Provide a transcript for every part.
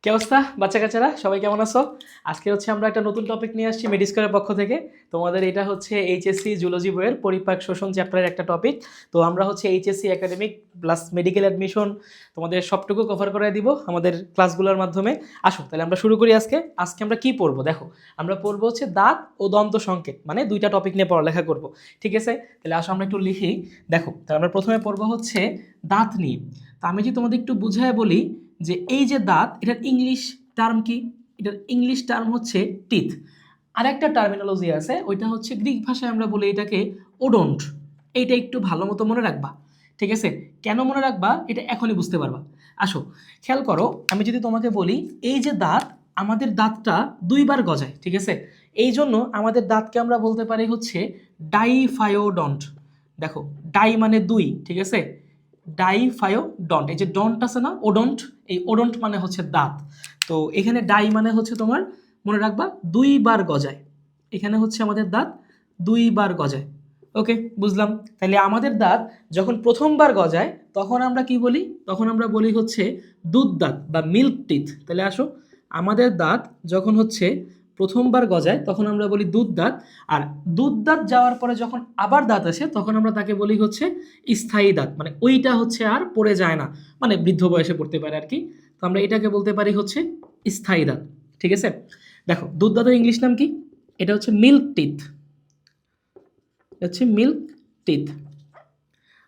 কি অবস্থা বাচ্চা কাচ্চারা, সবাই কেমন আছো? আজকে আমরা একটা নতুন টপিক নিয়ে আসছি মেডিস্কোরের পক্ষ থেকে। তোমাদের এটা এইচএসসি জুলজি বইয়ের পরিপাক শোষণ চ্যাপ্টারের একটা টপিক। তো আমরা HSC academic plus medical admission তোমাদের সবটুকু কভার করে দিব আমাদের ক্লাসগুলোর মাধ্যমে। আসো তাহলে আমরা শুরু করি। আজকে আমরা কি পড়বো দেখো, আমরা পড়বো দাঁত ও দন্ত সংকেত, মানে দুইটা টপিক নিয়ে পড়ালেখা করব। ঠিক আছে, তাহলে আসো আমরা একটু লিখি। দেখো তাহলে আমরা প্রথমে পড়বো দাঁত নিয়ে। তা আমি তোমাদের একটু বুঝায় বলি যে এই যে দাঁত, এটার ইংলিশ টার্ম কি? এটার ইংলিশ টার্ম টিথ। আর একটা টার্মিনোলজি আছে, ওইটা গ্রিক ভাষায় আমরা বলি এটাকে ওডন্ট। এইটা একটু ভালো মতো মনে রাখবা। ঠিক আছে, কেন মনে রাখবা এটা এখনই বুঝতে পারবা। আসো খেয়াল করো, আমি যদি তোমাকে বলি এই যে দাঁত, আমাদের দাঁতটা দুইবার গজায়। ঠিক আছে, এই জন্য আমাদের দাঁতকে আমরা বলতে পারি ডাইফায়োডন্ট। দেখো ডাই মানে দুই, ঠিক আছে, ডাইফায়োডন্ট। এই যে ডন্ট আছে না, ওডন্ট, এই ওডন্ট মানে দাঁত। তো এখানে ডাই মানে তোমার মনে রাখবা দুইবার গজায়। এখানে আমাদের দাঁত দুইবার গজায়। ওকে, বুঝলাম। তাহলে আমাদের দাঁত যখন প্রথমবার গজায় তখন আমরা কি বলি? তখন আমরা বলি দুধ দাঁত বা মিল্ক টিথ। তাহলে আসো, আমাদের দাঁত যখন প্রথমবার গজায় তখন আমরা বলি দুধ দাঁত। আর দুধ দাঁত যাওয়ার পরে যখন আবার দাঁত আসে তখন আমরা তাকে বলি স্থায়ী দাঁত। মানে ওইটা আর পড়ে যায় না, মানে বৃদ্ধ বয়সে পড়তে পারে আর কি। তো আমরা এটাকে বলতে পারি স্থায়ী দাঁত। ঠিক আছে, দেখো দুধ দাঁতের ইংলিশ নাম কি? এটা মিল্ক টিথ, মিল্ক টিথ।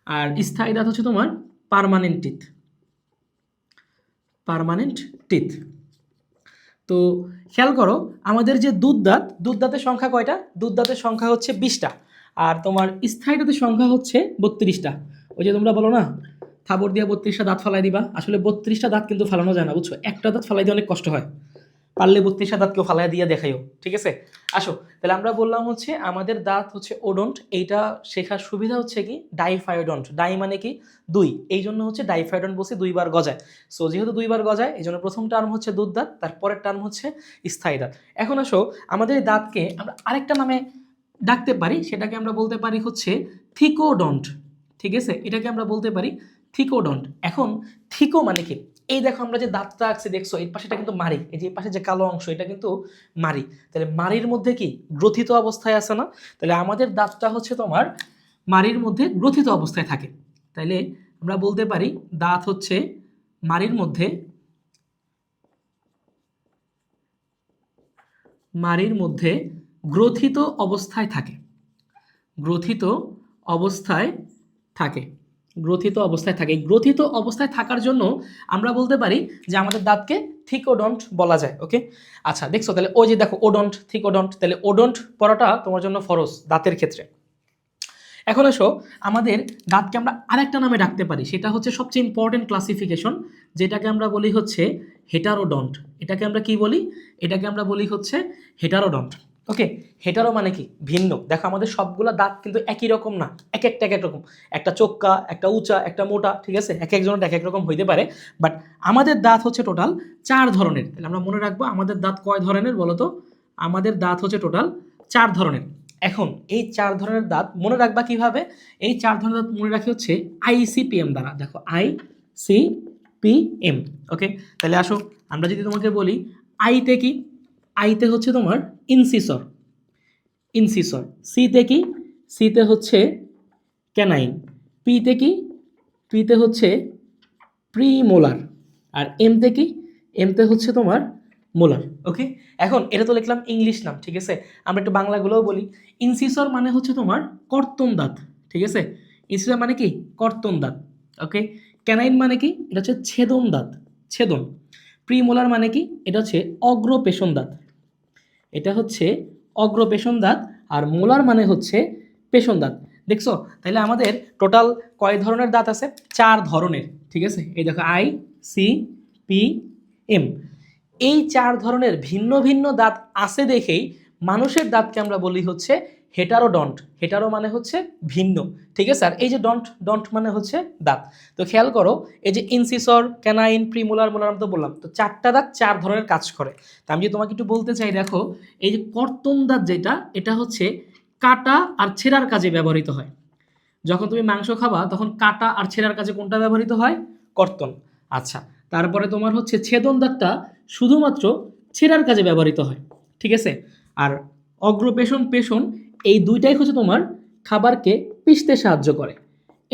আর স্থায়ী দাঁত তোমার পার্মানেন্ট টিথ, পার্মানেন্ট টিথ। তো খেয়াল করো, আমাদের যে দুধ দাঁতের সংখ্যা কয়টা? দুধ দাঁতের সংখ্যা 20টা। আর তোমার স্থায়ী দাঁতের সংখ্যা 32টা। ওই যে তোমরা বলো না, থাবর দিয়ে 32টা দাঁত ফালাই দিবা, আসলে 32টা দাঁত কিন্তু ফালানো যায় না, বুঝছো? একটা দাঁত ফালাই দিয়ে অনেক কষ্ট হয়, পারলে 32টা দাঁত কেউ ফালাই দিয়ে দেখাইও। ঠিক আছে, আসো তাহলে আমরা বললাম আমাদের দাঁত ওডন্ট। এইটা শেখার সুবিধা কি? ডাইফায়োডন্ট। ডাই মানে কি? দুই, এই জন্য ডাইফায়োডন্ট বলছি, দুইবার গজায়। সো যেহেতু দুইবার গজায় এই জন্য প্রথম টার্ম দুধ দাঁত, তারপরের টার্ম স্থায়ী দাঁত। এখন আসো, আমাদের এই দাঁতকে আমরা আরেকটা নামে ডাকতে পারি, সেটাকে আমরা বলতে পারি থিকোডন্ট। ঠিক আছে, এটাকে আমরা বলতে পারি থিকোডন্ট। এখন থিকো মানে কি? এই দেখো আমরা যে দাঁতটা আঁকছি, দেখছো এই পাশেটা কিন্তু মাড়ি, এই যে এই পাশে যে কালো অংশ এটা কিন্তু মাড়ি। তাহলে মাড়ির মধ্যে কি গ্রথিত অবস্থায় আছে না? তাহলে আমাদের দাঁতটা তোমার মাড়ির মধ্যে গ্রথিত অবস্থায় থাকে। তাইলে আমরা বলতে পারি দাঁত মাড়ির মধ্যে, মাড়ির মধ্যে গ্রথিত অবস্থায় থাকে, গ্রথিত অবস্থায় থাকে, গ্রথিত অবস্থায় থাকে। এই গ্রথিত অবস্থায় থাকার জন্য আমরা বলতে পারি যে আমাদের দাঁতকে থিকোডন্ট বলা যায়। ওকে, আচ্ছা দেখছো, তাহলে ওই যে দেখো ওডন্ট, থিকোডন্ট, তাহলে ওডন্ট পড়াটা তোমার জন্য ফরজ দাঁতের ক্ষেত্রে। এখন আসো, আমাদের দাঁতকে আমরা আরেকটা নামে ডাকতে পারি, সেটা সবচেয়ে ইম্পর্টেন্ট ক্লাসিফিকেশন, যেটাকে আমরা বলি হেটারোডন্ট। এটাকে আমরা কি বলি? এটাকে আমরা বলি হেটারোডন্ট। ওকে, হেটারো মানে কি? ভিন্ন। দেখো আমাদের সবগুলা দাঁত কিন্তু একই রকম না, এক একটা এক এক রকম, একটা চোক্কা, একটা উঁচা, একটা মোটা। ঠিক আছে, এক একজনের এক এক রকম হইতে পারে, বাট আমাদের দাঁত টোটাল 4 ধরনের। তাহলে আমরা মনে রাখবো আমাদের দাঁত কয় ধরনের বলো তো? আমাদের দাঁত টোটাল 4 ধরনের। এখন এই 4 ধরনের দাঁত মনে রাখবা কিভাবে? এই 4 ধরনের দাঁত মনে রাখি আইসিপিএম দ্বারা। দেখো আইসিপিএম। ওকে, তাহলে আসো আমরা যদি তোমাকে বলি আইতে কি? আইতে তোমার ইনসিসর, ইনসিসর। সিতে কি? সিতে ক্যানাইন। পিতে কি? পিতে প্রিমোলার। আর এমতে কি? এমতে তোমার মোলার। ওকে, এখন এটা তো লিখলাম ইংলিশ নাম। ঠিক আছে, আমরা একটু বাংলাগুলোও বলি। ইনসিসর মানে তোমার কর্তন দাঁত। ঠিক আছে, ইনসিসর মানে কি? কর্তন দাঁত। ওকে, ক্যানাইন মানে কি? এটা ছেদন দাঁত, ছেদন। প্রিমোলার মানে কি? এটা অগ্রপেশন দাঁত, এটা অগ্রপেশন দাঁত। আর মোলার মানে পেশন দাঁত। দেখছো, তাহলে আমাদের টোটাল কয় ধরনের দাঁত আছে? 4 ধরনের। ঠিক আছে, এই দেখো আই সি পি এম, এই 4 ধরনের ভিন্ন ভিন্ন দাঁত আছে দেখেই মানুষের দাঁতকে আমরা বলি হেটারোডন্ট। হেটারো মানে ভিন্ন। ঠিক আছে, আর এই যে ডন্ট, ডন্ট মানে দাঁত। তো খেয়াল করো, এই যে ইনসিসর, ক্যানাইন, প্রিমোলার, মোলার তো বললাম, তো 4টা দাঁত 4 ধরনের কাজ করে। তা আমি যদি তোমাকে একটু বলতে চাই, দেখো এই যে কর্তন দাঁত যেটা, এটা কাটা আর ছেঁড়ার কাজে ব্যবহৃত হয়। যখন তুমি মাংস খাবা তখন কাটা আর ছেঁড়ার কাজে কোনটা ব্যবহৃত হয়? কর্তন। আচ্ছা, তারপরে তোমার ছেদন দাঁতটা শুধুমাত্র ছেঁড়ার কাজে ব্যবহৃত হয়, ঠিক আছে। আর অগ্রপেশন পেশন এই দুইটাই হচ্ছে তোমার খাবারকে পিষতে সাহায্য করে।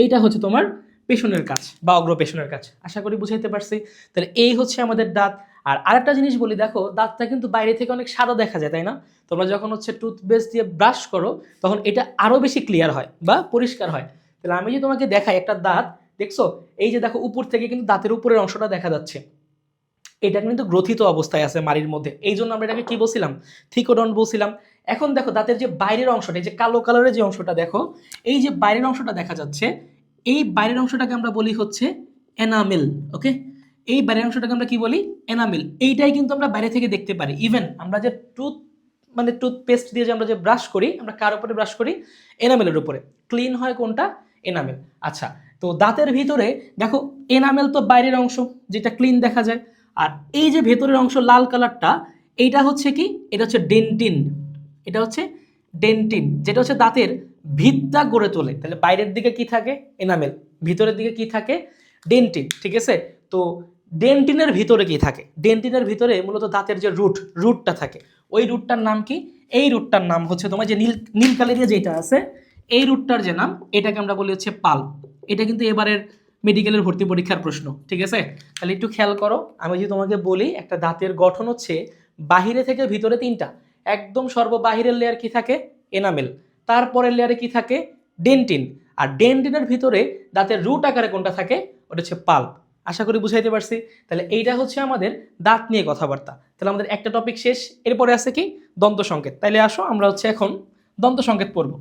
এইটা হচ্ছে তোমার পেশনের কাজ বা অগ্রপেশনের কাজ। আশা করি বুঝাইতে পারছি। তাহলে এই হচ্ছে আমাদের দাঁত। আর আরেকটা জিনিস বলি, দেখো দাঁতটা কিন্তু বাইরে থেকে অনেক সাদা দেখা যায়, তাই না? তোমরা যখন হচ্ছে টুথপেস্ট দিয়ে ব্রাশ করো তখন এটা আরও বেশি ক্লিয়ার হয় বা পরিষ্কার হয়। তাহলে আমি যদি তোমাকে দেখাই একটা দাঁত, দেখছো এই যে দেখো উপর থেকে কিন্তু দাঁতের উপরের অংশটা দেখা যাচ্ছে, এটা কিন্তু গ্রথিত অবস্থায় আছে মাড়ির মধ্যে, এই জন্য আমরা এটাকে কি বলছিলাম, থিকোডন বলছিলাম। এখন দেখো দাঁতের যে বাইরের অংশটা, এই যে কালো কালারের যে অংশটা দেখো, এই যে বাইরের অংশটা দেখা যাচ্ছে, এই বাইরের অংশটাকে আমরা বলি হচ্ছে এনামেল। ওকে, এই বাইরের অংশটাকে আমরা কি বলি, এনামেল। এইটাই কিন্তু আমরা বাইরে থেকে দেখতে পারি। ইভেন আমরা যে টুথপেস্ট দিয়ে যে আমরা যে ব্রাশ করি, আমরা কার উপরে ব্রাশ করি, এনামেলের উপরে। ক্লিন হয় কোনটা, এনামেল। আচ্ছা, তো দাঁতের ভিতরে দেখো এনামেল তো বাইরের অংশ যেটা ক্লিন দেখা যায়, আর এই যে ভেতরের অংশ লাল কালারটা, এইটা হচ্ছে কি, এটা হচ্ছে ডেন্টিন। এটা হচ্ছে ডেন্টিন, যেটা হচ্ছে দাঁতের ভিতটা গড়ে তোলে। তাহলে বাইরের দিকে কি থাকে, এনামেল, ভিতরের দিকে কি থাকে, ডেন্টিন, ঠিক আছে। তো ডেন্টিনের ভিতরে কি থাকে, ডেন্টিনের ভিতরে মূলত দাঁতের যে রুটটা থাকে, ওই রুটটার নাম কি, এই রুটটার নাম হচ্ছে তোমার যে নীল কালারিয়া যেটা আছে, এই রুটটার যে নাম, এটাকে আমরা বলি হচ্ছে পাল্প। এটা কিন্তু এবারের মেডিকেলের ভর্তি পরীক্ষার প্রশ্ন, ঠিক আছে। তাহলে একটু খেয়াল করো, আমি যদি তোমাকে বলি একটা দাঁতের গঠন হচ্ছে বাহিরে থেকে ভিতরে তিনটা, একদম সর্ববাহিরের লেয়ার কি থাকে, এনামেল, তারপরের লেয়ারে কি থাকে, ডেন্টিন, আর ডেন্টিনের ভিতরে দাঁতের রুট আকারে কোনটা থাকে, ওটা হচ্ছে পাল্প। আশা করি বুঝাইতে পারছি। তাহলে এইটা হচ্ছে আমাদের দাঁত নিয়ে কথাবার্তা। তাহলে আমাদের একটা টপিক শেষ, এরপরে আছে কি, দন্ত সংকেত। তাইলে আসো আমরা হচ্ছে এখন দন্ত সংকেত পড়ব।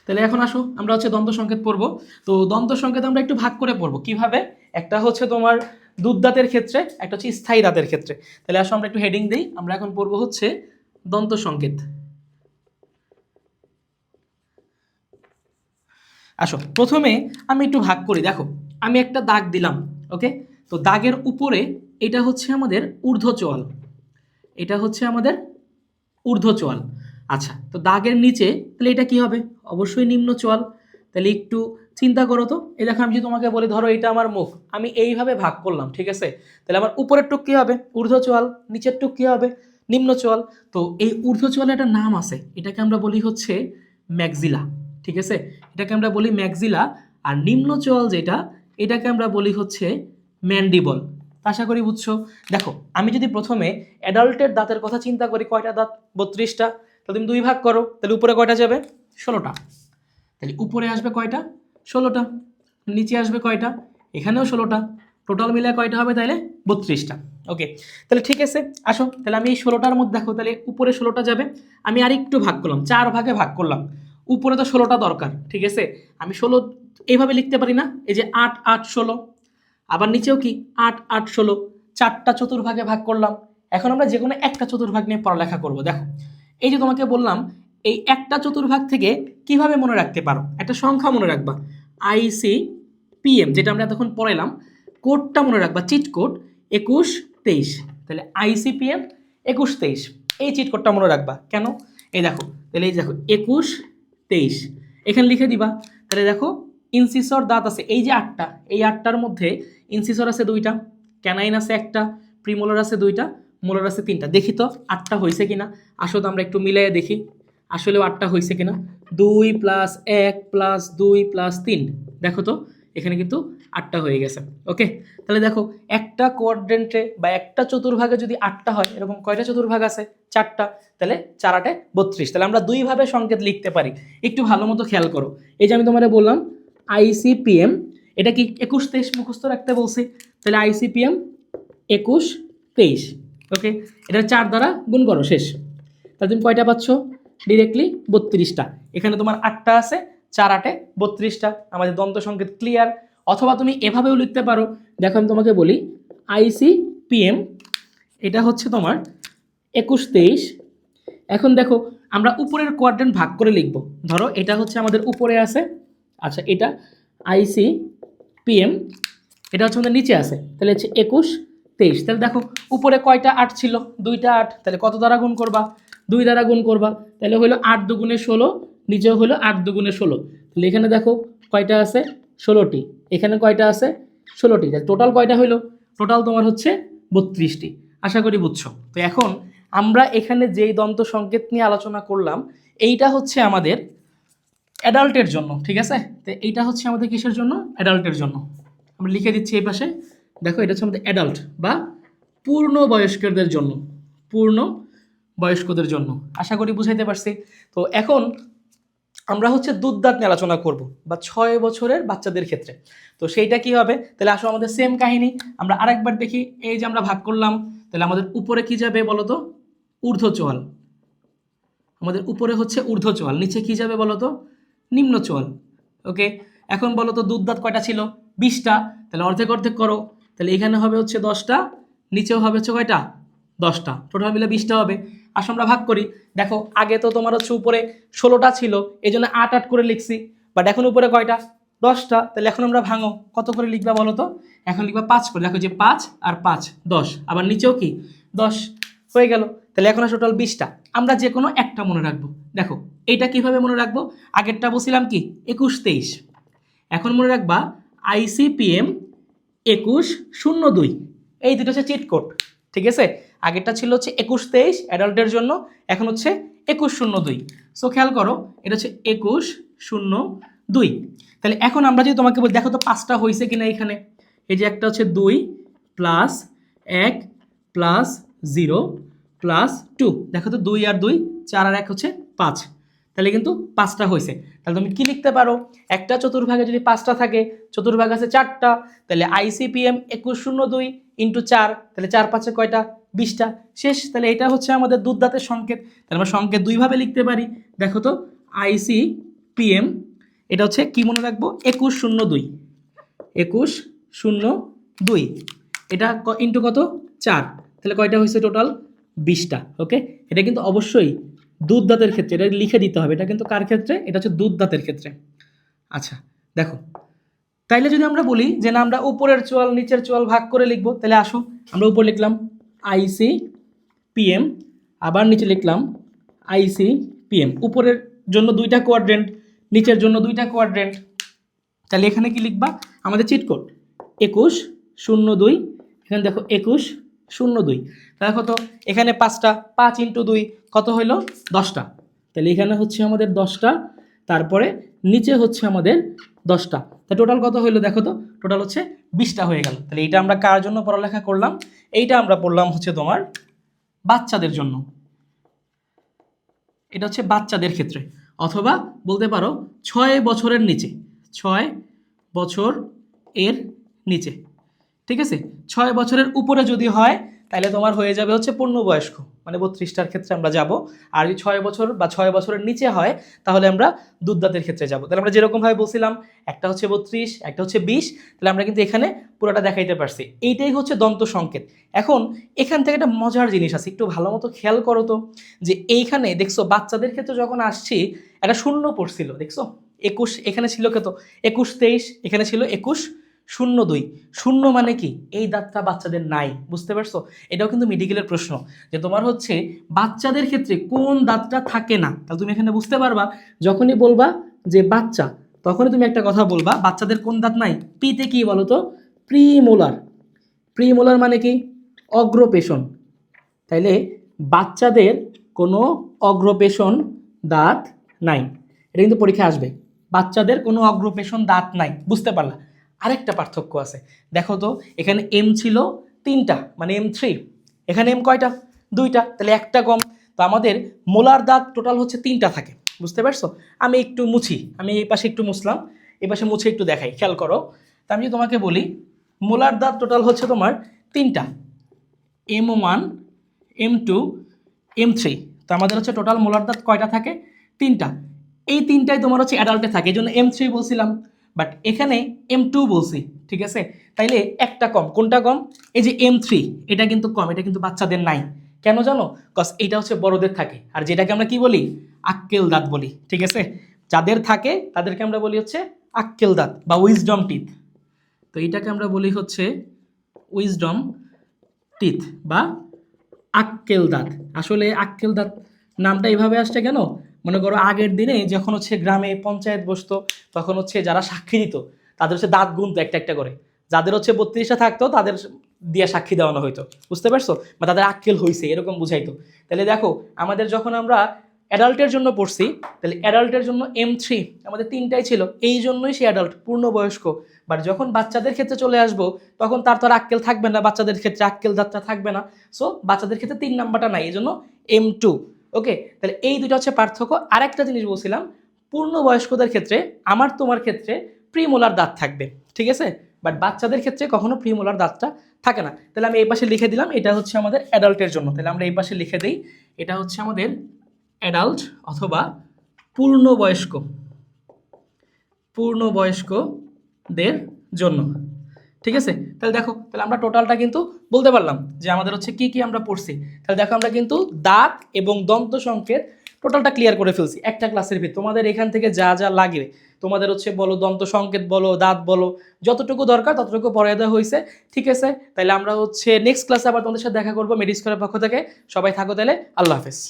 তাহলে এখন আসো আমরা হচ্ছে দন্ত সংকেত পড়ব। তো দন্ত সংকেত আমরা একটু ভাগ করে পড়ব, কিভাবে, একটা হচ্ছে তোমার দুধ দাঁতের ক্ষেত্রে, একটা হচ্ছে স্থায়ী দাঁতের ক্ষেত্রে। তাহলে আসো আমরা একটু হেডিং দিই, আমরা এখন পড়ব হচ্ছে দন্ত সংকেত। আসো প্রথমে আমি একটু ভাগ করি, দেখো আমি একটা দাগ দিলাম, ওকে। তো দাগের উপরে এটা হচ্ছে আমাদের ঊর্ধ্বচোয়াল, এটা হচ্ছে আমাদের ঊর্ধ্বচোয়াল। আচ্ছা, তো দাগের নিচে তাহলে এটা কি হবে, অবশ্যই নিম্ন চোয়াল। তাহলে একটু চিন্তা করো তো, এই দেখো আমি যদি তোমাকে বলি ধরো এটা আমার মুখ, আমি এইভাবে ভাগ করলাম, ঠিক আছে। তাহলে আমার উপরের টুক কি হবে, ঊর্ধ্বচোয়াল, নিচের টুক কি হবে, নিম্ন চোয়াল। তো এই ঊর্ধ্বচোয়ালের একটা নাম আছে, এটাকে আমরা বলি হচ্ছে ম্যাক্সিলা, ঠিক আছে, এটাকে আমরা বলি ম্যাক্সিলা। আর নিম্ন চোয়াল যেটা, এটাকে আমরা বলি হচ্ছে ম্যান্ডিবল। আশা করি বুঝছো। দেখো আমি যদি প্রথমে অ্যাডাল্টের দাঁতের কথা চিন্তা করি, কয়টা দাঁত, 32টা। তাহলে তুমি 2 ভাগ করো, তাহলে উপরে কয়টা যাবে, 16টা। তাহলে উপরে আসবে কয়টা, 16টা। নিচে আসবে কয়টা, এখানেও 16টা। টোটাল মিলে কয়টা হবে তাহলে, 32টা। ওকে, তাহলে ঠিক আছে। আসো তাহলে আমি এই 16টার মধ্যে দেখো, তাহলে উপরে 16টা যাবে, আমি আর একটু ভাগ করলাম, 4 ভাগে ভাগ করলাম। উপরে তো 16টা দরকার, ঠিক আছে। আমি 16 এইভাবে লিখতে পারি না, এই যে 8 8 16, আবার নিচেও কি 8 8 16, 4টা চতুর্ভাগে ভাগ করলাম। এখন আমরা যে কোনো একটা চতুর্ভাগ নিয়ে পড়ালেখা করব। দেখো এই যে তোমাকে বললাম, এই একটা চতুর্ভাগ থেকে কিভাবে মনে রাখতে পারো, একটা সংখ্যা মনে রাখবা, ICPM, যেটা আমরা তখন পড়াইলাম, কোডটা মনে রাখবা, চিট কোড 21 23। তাহলে ICPM 21 23, এই চিট কোডটা মনে রাখবা। কেন, এই দেখো, তাহলে এই দেখো 21 23 এখানে লিখে দিবা। তাহলে দেখো ইনসিসর দাঁত আছে এই যে 8টা, এই 8টার মধ্যে ইনসিসর আছে 2টা, ক্যানাইন আছে 1টা, প্রিমোলার আছে 2টা, মোলার আছে 3টা। দেখি তো 8টা হয়েছে কিনা, আসো তো আমরা একটু মিলাই দেখি আসলেও 8টা হয়েছে কিনা। 2 + 1 + 2 + 3, দেখো তো এখানে কিন্তু 8টা হয়ে গেছে। ওকে, তাহলে দেখো একটা কোয়াড্রেন্টে বা একটা চতুর্ভাগে যদি 8টা হয়, এরকম কয়টা চতুর্ভাগ আছে, 4টা। তাহলে 4 8 32। তাহলে আমরা 2 ভাবে সংকেত লিখতে পারি। একটু ভালো মতো খেয়াল করো, এই যে আমি তোমাদের বললাম ICPM, এটা কি 21 23 মুখস্থ রাখতে বলছি। তাহলে ICPM 21 23। ওকে, এটা 4 দ্বারা গুণ করো, শেষ। তাহলে তুমি কয়টা পাচ্ছ, ডিরেক্টলি 32টা। এখানে তোমার 8টা আছে, 4 8 32টা। আমাদের দন্ত সংকেত ক্লিয়ার। অথবা তুমি এভাবেও লিখতে পারো, দেখো আমি তোমাকে বলি ICPM, এটা হচ্ছে তোমার 21 23। এখন দেখো আমরা উপরের কোয়াড্রেন্ট ভাগ করে লিখব। ধরো এটা হচ্ছে আমাদের উপরে আছে, আচ্ছা এটা ICPM, এটা হচ্ছে আমাদের নিচে আছে, তাহলে হচ্ছে 21 23। তাহলে দেখো উপরে কয়টা 8 ছিল, 2টা 8, তাহলে কত দ্বারা গুণ করবা, 2 দ্বারা গুণ করবা, তাহলে হলো 8 দুগুণে 16, নিচেও হলো 8 দুগুণে 16। তাহলে এখানে দেখো কয়টা আছে, 16টি, এখানে কয়টা আছে, 16টি। টোটাল কয়টা হলো, টোটাল তোমার হচ্ছে 32টি। আশা করি বুঝছো। তো এখন আমরা এখানে যেই দন্ত সংকেত নিয়ে আলোচনা করলাম, এইটা হচ্ছে আমাদের অ্যাডাল্টের জন্য, ঠিক আছে। তো এইটা হচ্ছে আমাদের কিসের জন্য, অ্যাডাল্টের জন্য। আমরা লিখে দিচ্ছি এই পাশে, দেখো এটা হচ্ছে আমাদের অ্যাডাল্ট বা পূর্ণ বয়স্কদের জন্য, পূর্ণ বয়স্কদের জন্য। আশা করি বুঝাইতে পারছি। তো এখন আমরা হচ্ছে দুধদাঁত নিয়ে আলোচনা করব, বা 6 বছরের বাচ্চাদের ক্ষেত্রে। তো সেইটা কি হবে, তাহলে আসলে আমাদের সেম কাহিনী। আমরা আরেকবার দেখি, এই যে আমরা ভাগ করলাম, তাহলে আমাদের উপরে কি যাবে বলো তো, ঊর্ধ্বচোয়াল। আমাদের উপরে হচ্ছে ঊর্ধ্বচোয়াল, নিচে কি যাবে বলো তো, নিম্নচোয়াল। ওকে, এখন বলো তো দুধদাঁত কয়টা ছিল, 20টা। তাহলে অর্ধেক অর্ধেক করো, তাহলে এখানে হবে হচ্ছে 10টা, নিচেও হবে হচ্ছে কয়টা, 10টা, টোটাল মিলে 20টা হবে। আসো আমরা ভাগ করি। দেখো আগে তো তোমার হচ্ছে উপরে 16টা ছিল, এই জন্য 8 8 করে লিখছি, বাট এখন উপরে কয়টা, 10টা। তাহলে এখন আমরা ভাঙো, কত করে লিখবা বলো তো, এখন লিখবা 5 করে। দেখো যে 5 আর 5 10, আবার নিচেও কি 10 হয়ে গেল। তাহলে এখন টোটাল 20টা। আমরা যে কোনো একটা মনে রাখবো। দেখো এইটা কিভাবে মনে রাখবো, আগেরটা বলছিলাম কি 21 23, এখন মনে রাখবা ICPM 2102। এই দুটো হচ্ছে চিট কোড, ঠিক আছে। আগেরটা ছিল হচ্ছে 21 23 অ্যাডাল্টের জন্য, এখন হচ্ছে 2102। সো খেয়াল করো, এটা হচ্ছে 2102। তাহলে এখন আমরা যদি তোমাকে বলি, দেখো তো 5টা হয়েছে কিনা এখানে। এই যে একটা হচ্ছে 2 প্লাস 1 প্লাস 0 প্লাস 2, দেখো তো 2 আর 2 4 আর 1 হচ্ছে 5। তাহলে কিন্তু 5টা হয়েছে। তাহলে তুমি কি লিখতে পারো, একটা চতুর্ভাগে যদি 5টা থাকে, চতুর্ভাগ আছে 4টা, তাহলে ICPM 2102 ইন্টু 4, তাহলে 4 5 কয়টা, 20টা। শেষ। তাহলে এটা হচ্ছে আমাদের দুধদাঁতের সংকেত। তাহলে আমরা সংকেত দুইভাবে লিখতে পারি। দেখো তো ICPM, এটা হচ্ছে কি মনে রাখবো, 2102, 2102, এটা ইন্টু কত, 4, তাহলে কয়টা হয়েছে টোটাল, 20টা। ওকে, এটা কিন্তু অবশ্যই দুধদাঁতের ক্ষেত্রে, এটা লিখে দিতে হবে। এটা কিন্তু কার ক্ষেত্রে, এটা হচ্ছে দুধদাঁতের ক্ষেত্রে। আচ্ছা দেখো, তাইলে যদি আমরা বলি যে না আমরা উপরের চোয়াল নিচের চোয়াল ভাগ করে লিখবো, তাহলে আসো আমরা উপর লিখলাম ICPM, আবার নিচে লিখলাম ICPM। উপরের জন্য 2টা কোয়াড্রেন্ট, নিচের জন্য 2টা কোয়াড্রেন্ট। তাহলে এখানে কি লিখবা, আমাদের চিট কোড 2102, এখানে দেখো 2102। দেখো তো এখানে 5টা, 5 ইন্টু 2 কত হইল, 10টা। তাহলে এখানে হচ্ছে আমাদের 10টা, তারপরে নিচে হচ্ছে আমাদের 10টা। তা টোটাল কত হইলো দেখো তো, টোটাল হচ্ছে 20টা হয়ে গেল। তাহলে এইটা আমরা কার জন্য পড়ালেখা করলাম, এইটা আমরা পড়লাম হচ্ছে তোমার বাচ্চাদের জন্য। এটা হচ্ছে বাচ্চাদের ক্ষেত্রে, অথবা বলতে পারো 6 বছরের নিচে, 6 বছর এর নিচে, ঠিক আছে। 6 বছরের উপরে যদি হয়, তাহলে তোমার হয়ে যাবে হচ্ছে পূর্ণবয়স্ক, মানে 32টার ক্ষেত্রে আমরা যাব। আর যদি 6 বছর বা 6 বছরের নিচে হয়, তাহলে আমরা দুধদাঁতের ক্ষেত্রে যাব। তাহলে আমরা যেরকমভাবে বলছিলাম, একটা হচ্ছে 32, একটা হচ্ছে 20, তাহলে আমরা কিন্তু এখানে পুরোটা দেখাইতে পারছি। এইটাই হচ্ছে দন্ত সংকেত। এখন এখান থেকে একটা মজার জিনিস আছে, একটু ভালো মতো খেয়াল করো তো, যে এইখানে দেখছো বাচ্চাদের ক্ষেত্রে যখন আসছি, একটা শূন্য পড়ছিল, দেখছো 21, এখানে ছিল কত 21 23, এখানে ছিল 2102। শূন্য মানে কি, এই দাঁতটা বাচ্চাদের নাই, বুঝতে পারছো। এটাও কিন্তু মেডিকেলের প্রশ্ন, যে তোমার হচ্ছে বাচ্চাদের ক্ষেত্রে কোন দাঁতটা থাকে না। তাহলে তুমি এখানে বুঝতে পারবা, যখনই বলবা যে বাচ্চা, তখনই তুমি একটা কথা বলবা, বাচ্চাদের কোন দাঁত নাই। পিতে কি বলো তো, প্রিমোলার। প্রিমোলার মানে কি, অগ্রপেশন। তাইলে বাচ্চাদের কোনো অগ্রপেশন দাঁত নাই, এটা কিন্তু পরীক্ষায় আসবে। বাচ্চাদের কোনো অগ্রপেশন দাঁত নাই, বুঝতে পারলা। আরেকটা পার্থক্য আছে, দেখো তো এখানে এম ছিল 3টা, মানে M3, এখানে এম কয়টা, 2টা, তাহলে একটা কম। তো আমাদের মোলার দাঁত টোটাল হচ্ছে 3টা থাকে, বুঝতে পারছো। আমি একটু মুছি, আমি এই পাশে একটু মুছলাম, এই পাশে মুছে একটু দেখাই, খেয়াল করো। তা আমি তোমাকে বলি, মোলার দাঁত টোটাল হচ্ছে তোমার 3টা, M1 M2 M3। তো আমাদের হচ্ছে টোটাল মোলার দাঁত কয়টা থাকে, 3টা। এই 3টাই তোমার হচ্ছে অ্যাডাল্টে থাকে, এই জন্য M3 বলছিলাম, বাট এখানে M2 বলছি, ঠিক আছে। তাইলে একটা কম, কোনটা কম, এই যে M3, এটা কিন্তু কম, এটা কিন্তু বাচ্চাদের নাই। কেন জানো, কজ এইটা হচ্ছে বড়দের থাকে, আর যেটাকে আমরা কি বলি, আক্কেল দাঁত বলি, ঠিক আছে। যাদের থাকে তাদেরকে আমরা বলি হচ্ছে আক্কেল দাঁত বা উইজডম টিথ। তো এইটাকে আমরা বলি হচ্ছে উইজডম টিথ বা আক্কেল দাঁত। আসলে আক্কেল দাঁত নামটা এইভাবে আসছে কেন? মনে করো আগের দিনে যখন হচ্ছে গ্রামে পঞ্চায়েত বসতো, তখন হচ্ছে যারা সাক্ষী দিত তাদের হচ্ছে দাঁত গুনতো একটা একটা করে, যাদের হচ্ছে 32টা থাকতো তাদের দিয়ে সাক্ষী দেওয়ানো হইতো, বুঝতে পারছো? বা তাদের আক্কেল হইছে এরকম বুঝাইতো। তাহলে দেখো আমাদের যখন আমরা অ্যাডাল্টের জন্য পড়ছি, তাহলে অ্যাডাল্টের জন্য M3 আমাদের 3টাই ছিল, এই জন্যই সে অ্যাডাল্ট পূর্ণবয়স্ক। বাট যখন বাচ্চাদের ক্ষেত্রে চলে আসবো তখন তার তো আর আক্কেল থাকবে না, বাচ্চাদের ক্ষেত্রে আক্কেল দাঁতটা থাকবে না। সো বাচ্চাদের ক্ষেত্রে 3 নাম্বারটা নাই, এই জন্য M2। ওকে, তাহলে এই দুটো হচ্ছে পার্থক্য। আরেকটা জিনিস বলছিলাম, পূর্ণবয়স্কদের ক্ষেত্রে আমার তোমার ক্ষেত্রে প্রিমোলার দাঁত থাকবে, ঠিক আছে? বাট বাচ্চাদের ক্ষেত্রে কখনো প্রিমোলার দাঁতটা থাকে না। তাহলে আমি এই পাশে লিখে দিলাম এটা হচ্ছে আমাদের অ্যাডাল্টের জন্য, তাহলে আমরা এই পাশে লিখে দিই এটা হচ্ছে আমাদের অ্যাডাল্ট অথবা পূর্ণবয়স্ক, পূর্ণবয়স্কদের জন্য, ঠিক আছে? তাহলে দেখো, তাহলে আমরা টোটালটা কিন্তু বলতে পারলাম যে আমাদের হচ্ছে কি কি আমরা পড়ছি। তাহলে দেখো আমরা কিন্তু দাঁত এবং দন্ত সংকেত টোটালটা ক্লিয়ার করে ফেলছি একটা ক্লাসের ভিতর। তোমাদের এখান থেকে যা যা লাগে তোমাদের হচ্ছে বলো, দন্ত সংকেত বলো, দাঁত বলো, যতটুকু দরকার ততটুকু পড়ায় দেওয়া হয়েছে, ঠিক আছে? তাহলে আমরা হচ্ছে নেক্সট ক্লাসে আবার তোমাদের সাথে দেখা করবো মেডিস্কোরের পক্ষ থেকে। সবাই থাকো তাহলে, আল্লাহ হাফেজ।